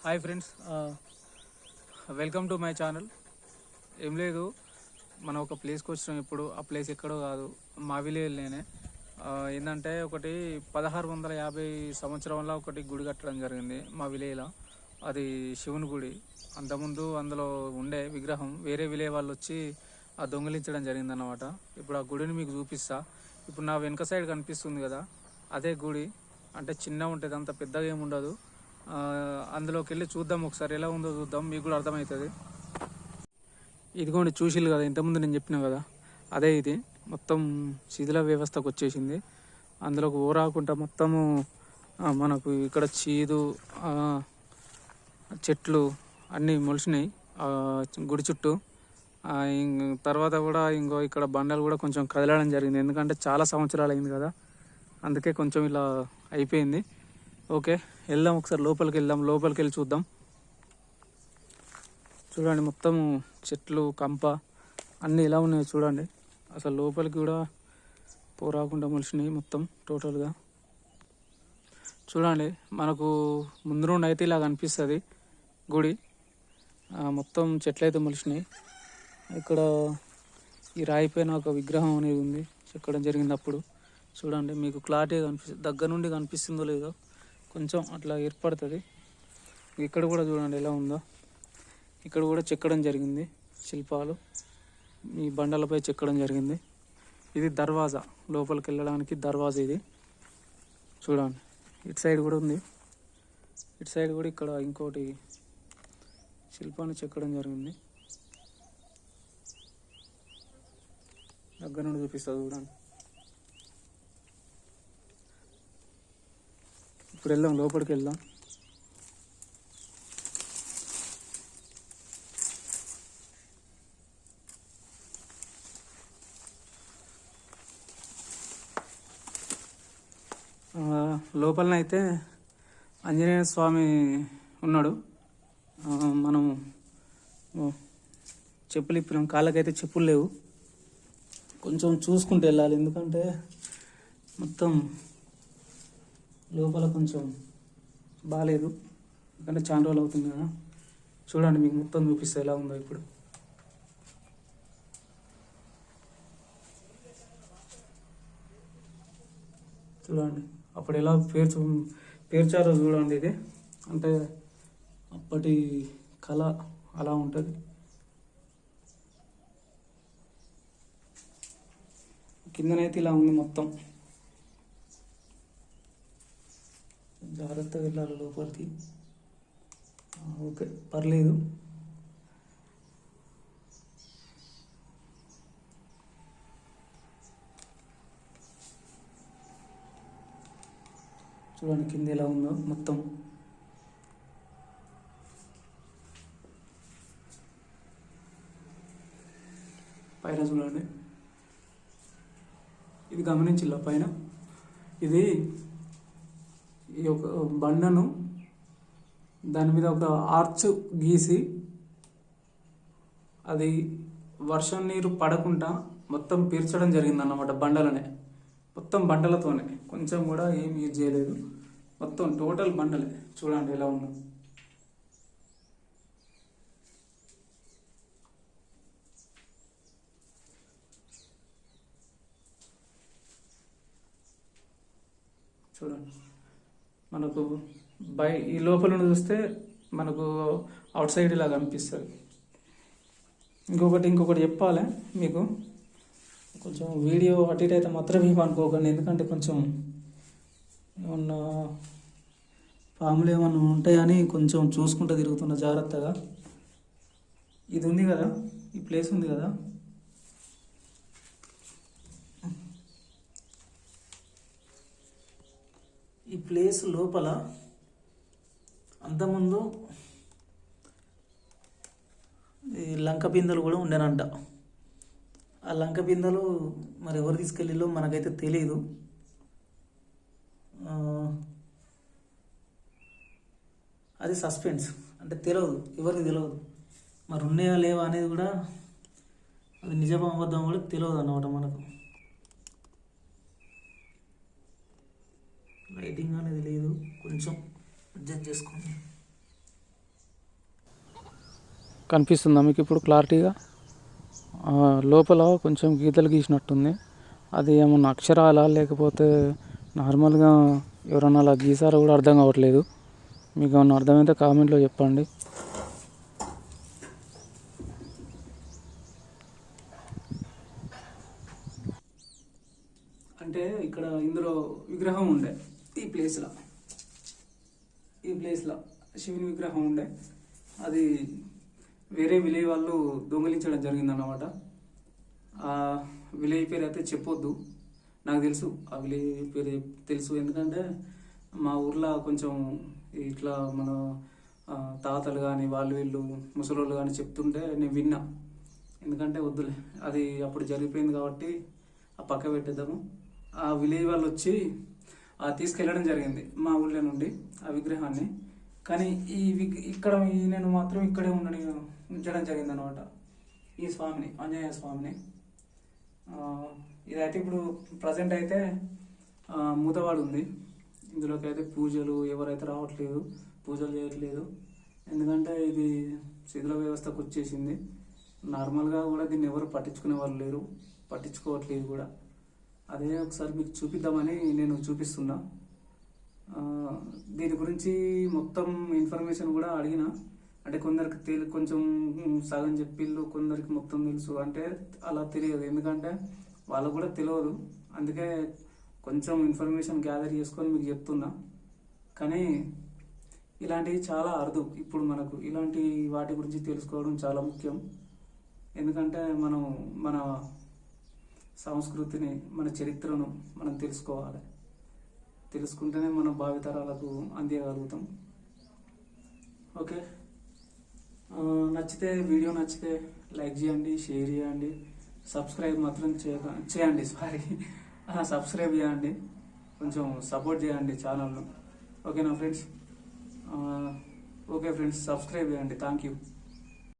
Hi friends, welcome to my channel. ఏం లేదు, మనం ఒక ప్లేస్కి వచ్చినాం. ఇప్పుడు ఆ ప్లేస్ ఎక్కడో కాదు, మా విలేజ్లోనే. ఏంటంటే ఒకటి 1650 సంవత్సరంలో ఒకటి గుడి కట్టడం జరిగింది మా విలేజ్లో. అది శివుని గుడి. అంతకుముందు అందులో ఉండే విగ్రహం వేరే విలేజ్ వాళ్ళు వచ్చి ఆ దొంగిలించడం జరిగిందన్నమాట. ఇప్పుడు ఆ గుడిని మీకు చూపిస్తా. ఇప్పుడు నా వెనక సైడ్ కనిపిస్తుంది కదా, అదే గుడి. అంటే చిన్న ఉంటుంది, అంత పెద్దగా ఏమి ఉండదు. అందులోకి వెళ్ళి చూద్దాం, ఒకసారి ఎలా ఉందో చూద్దాం, మీకు కూడా అర్థమవుతుంది. ఇదిగోండి, చూసిల్లు కదా ఇంతకుముందు నేను చెప్పినా కదా, అదే ఇది. మొత్తం శిథిల వ్యవస్థకు వచ్చేసింది. అందులోకి ఊరాకుంటా మొత్తము మనకు ఇక్కడ చీదు, చెట్లు అన్నీ మొలిచినాయి గుడి చుట్టూ. తర్వాత కూడా ఇంకో ఇక్కడ బండలు కూడా కొంచెం కదలడం జరిగింది, ఎందుకంటే చాలా సంవత్సరాలు అయింది కదా, అందుకే కొంచెం ఇలా అయిపోయింది. ఓకే, వెళ్దాం, ఒకసారి లోపలికి వెళ్దాం. లోపలికి వెళ్ళి చూద్దాం. చూడండి, మొత్తం చెట్లు కంప అన్నీ ఎలా ఉన్నాయో చూడండి. అసలు లోపలికి కూడా పోరాకుండా మొలిచినాయి మొత్తం టోటల్గా. చూడండి, మనకు ముందు నుండి అయితే ఇలా కనిపిస్తుంది గుడి. మొత్తం చెట్లు అయితే మొలిచినాయి. ఇక్కడ ఈ రాయి పైన ఒక విగ్రహం అనేది ఉంది, చెక్కడం జరిగింది అప్పుడు. చూడండి, మీకు క్లారిటీగా కనిపిస్తుంది, దగ్గర నుండి కనిపిస్తుందో లేదో, కొంచెం అట్లా ఏర్పడుతుంది. ఇక్కడ కూడా చూడండి ఎలా ఉందో, ఇక్కడ కూడా చెక్కడం జరిగింది శిల్పాలు, ఈ బండలపై చెక్కడం జరిగింది. ఇది దర్వాజా, లోపలికి వెళ్ళడానికి దర్వాజా ఇది. చూడండి, ఇటు సైడ్ కూడా ఉంది, ఇటు సైడ్ కూడా ఇక్కడ ఇంకోటి శిల్పాన్ని చెక్కడం జరిగింది. దగ్గర నుండి చూపిస్తుంది చూడండి. ఇప్పుడు వెళ్దాం, లోపలికి వెళ్దాం. లోపలనైతే ఆంజనేయ స్వామి ఉన్నాడు. మనం చెప్పులు ఇప్పినాం, కాళ్ళకైతే చెప్పులు లేవు. కొంచెం చూసుకుంటూ వెళ్ళాలి, ఎందుకంటే మొత్తం లోపల కొంచెం బాగాలేదు, ఎందుకంటే చాలా రోజులు అవుతుంది కదా. చూడండి, మీకు మొత్తం చూపిస్తే ఎలా ఉందో ఇప్పుడు. చూడండి, అప్పుడు ఎలా పేర్చారో చూడండి. ఇది అంటే అప్పటి కళ అలా ఉంటుంది. కిందనైతే ఇలా ఉంది మొత్తం. జాగ్రత్తగా వెళ్ళాలి లోపలికి. ఓకే, పర్లేదు. చూడండి కింద ఎలా ఉందో మొత్తం. పైన చూడండి, ఇది గమనించిల్లా పైన. ఇది ఈ ఒక బండను దాని మీద ఒక ఆర్చ్ గీసి, అది వర్షం నీరు పడకుండా మొత్తం పీల్చడం జరిగిందన్నమాట. బండలనే, మొత్తం బండలతోనే, కొంచెం కూడా ఏం యూజ్ చేయలేదు, మొత్తం టోటల్ బండలే. చూడండి ఎలా ఉందో. చూడండి, మనకు ఈ లోపల నుండి చూస్తే మనకు అవుట్ సైడ్ ఇలా కనిపిస్తుంది. ఇంకొకటి చెప్పాలి మీకు, కొంచెం వీడియో అటు ఇటు అయితే మాత్రం ఏమనుకోకండి, ఎందుకంటే కొంచెం ఏమన్నా పాములు ఏమన్నా ఉంటాయని కొంచెం చూసుకుంటూ తిరుగుతున్న జాగ్రత్తగా. ఇది ఉంది కదా, ఈ ప్లేస్ ఉంది కదా, ఈ ప్లేస్ లోపల అంతకుముందు ఈ లంక బిందెలు కూడా ఉండేనంట. ఆ లంక బిందెలు మరి ఎవరు తీసుకెళ్ళిలో మనకైతే తెలియదు. అది సస్పెన్స్, అంటే తెలియదు, ఎవరికి తెలియదు. మరి ఉన్నాయా లేవా అనేది కూడా, అది నిజమా అబద్ధం కూడా తెలియదు అన్నమాట మనకు. లైటింగ్ అనేది లేదు, కొంచెం అడ్జస్ట్ చేసుకోండి. కనిపిస్తుందా మీకు ఇప్పుడు క్లారిటీగా? లోపల కొంచెం గీతలు గీసినట్టుంది. అది ఏమన్నా అక్షరాలా లేకపోతే నార్మల్గా ఎవరన్నా అలా గీసారో కూడా అర్థం కావట్లేదు. మీకు ఏమన్నా అర్థమైతే కామెంట్లో చెప్పండి. అంటే ఇక్కడ ఇందులో విగ్రహం ఉండే ఈ ప్లేస్లో శివుని విగ్రహం ఉండే. అది వేరే విలేజ్ వాళ్ళు దొంగిలించడం జరిగిందన్నమాట. ఆ విలేజ్ పేరు అయితే చెప్పొద్దు, నాకు తెలుసు ఆ విలేజ్ పేరు తెలుసు. ఎందుకంటే మా ఊర్లో కొంచెం ఇట్లా మన తాతలు కానీ వాళ్ళు వీళ్ళు ముసలోళ్ళు కానీ చెప్తుంటే నేను విన్నా. ఎందుకంటే వద్దులే, అది అప్పుడు జరిగిపోయింది కాబట్టి ఆ పక్క పెట్టేద్దాము. ఆ విలేజ్ వాళ్ళు వచ్చి తీసుకెళ్ళడం జరిగింది మా ఊళ్ళో నుండి ఆ విగ్రహాన్ని. కానీ ఇక్కడ నేను మాత్రం ఇక్కడే ఉంచడం జరిగింది అనమాట, ఈ స్వామిని, ఆంజనేయ స్వామిని. ఇదైతే ఇప్పుడు ప్రజెంట్ అయితే మూతవాడు ఉంది. ఇందులోకి అయితే పూజలు ఎవరైతే రావట్లేదు, పూజలు చేయట్లేదు. ఎందుకంటే ఇది శిథిల వ్యవస్థకు వచ్చేసింది. నార్మల్గా కూడా దీన్ని ఎవరు పట్టించుకునే వాళ్ళు లేరు, పట్టించుకోవట్లేదు కూడా. అదే ఒకసారి మీకు చూపిద్దామని నేను చూపిస్తున్నా. దీని గురించి మొత్తం ఇన్ఫర్మేషన్ కూడా అడిగిన. అంటే కొందరికి కొంచెం సగం చెప్పిళ్ళు, కొందరికి మొత్తం తెలుసు. అంటే అలా తెలియదు, ఎందుకంటే వాళ్ళకు కూడా తెలియదు. అందుకే కొంచెం ఇన్ఫర్మేషన్ గ్యాదర్ చేసుకొని మీకు చెప్తున్నా. కానీ ఇలాంటివి చాలా అరుదు. ఇప్పుడు మనకు ఇలాంటి వాటి గురించి తెలుసుకోవడం చాలా ముఖ్యం. ఎందుకంటే మనం మన సంస్కృతిని, మన చరిత్రను మనం తెలుసుకోవాలి. తెలుసుకుంటేనే మన భావితరాలకు అందియగలుగుతాం. ఓకే, వీడియో నచ్చితే లైక్ చేయండి, షేర్ చేయండి, సబ్స్క్రైబ్ మాత్రం చేయండి. సబ్స్క్రైబ్ చేయండి, కొంచెం సపోర్ట్ చేయండి ఛానల్ను. ఓకేనా ఫ్రెండ్స్? ఓకే ఫ్రెండ్స్, సబ్స్క్రైబ్ చేయండి. Thank you.